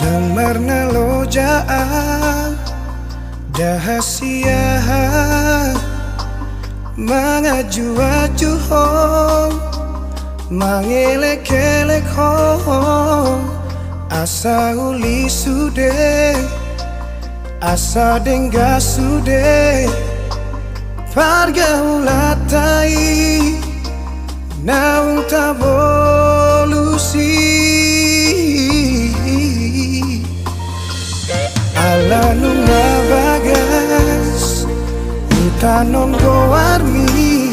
Dengarna lojaan dahasia mangaju-aju hong mangelek-elek hong asa uli sude asa dengga sude pargaulatai naung tabolusi ala nunga bagas utanon goarmi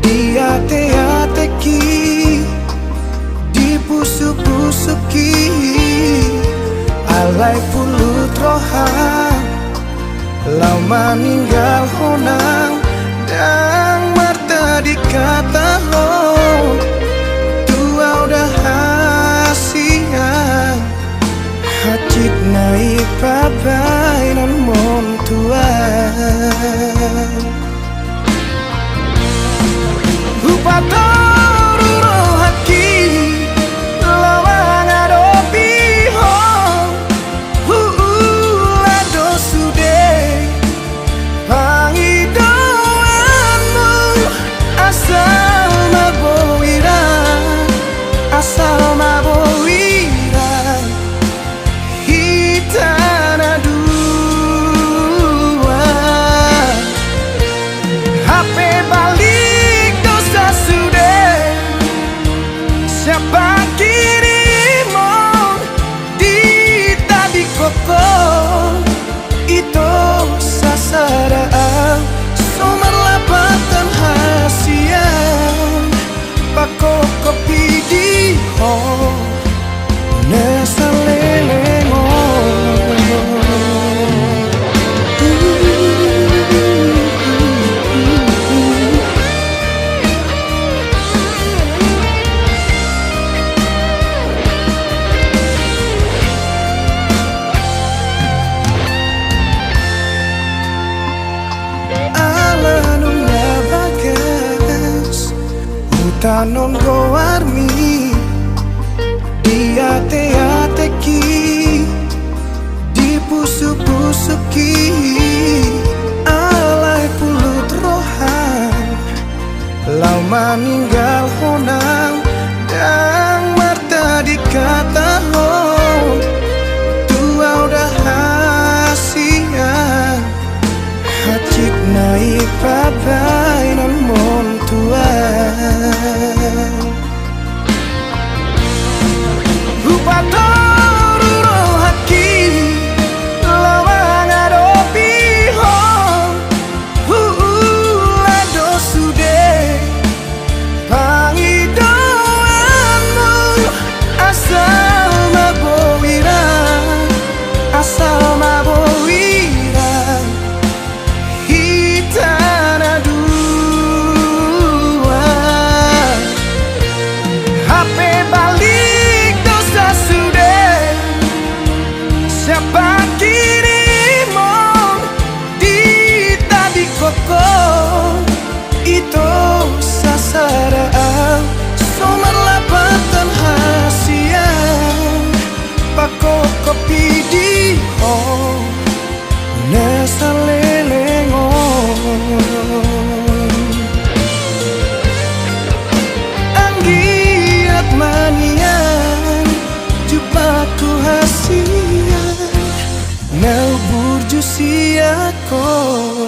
diate-ateki dipusuk-pusuki alai pulut rohang lau maninggal honang dan marta dikata ho tua udah hasian hacit naik pabai non mon tuan Upatoru rohaki lawang adopi hong lado sude pangidoanmu asal maboiran hitana dua HP balik dosa sudah siapa kirimu di tadi koko itu sasaraan sumber lapatan hasian pako kopi di hong nesalelemo tanon goarmi diate-ateki dipusuk-pusuki alai pulut rohan lau maninggal honang dan marta dikata ho tua udah hasian hacit naik pabai non mon tuan Upatoru rohaki lawang adopi hong lado sude pangidoanmu asal maboiran hitana dua HP balik dosa sudah siapa kirimu di tadi koko itu sasaraan sumber lapatan hasian pako kopi di hong nesalengon anggiat manian jupaku hasian nau burju siako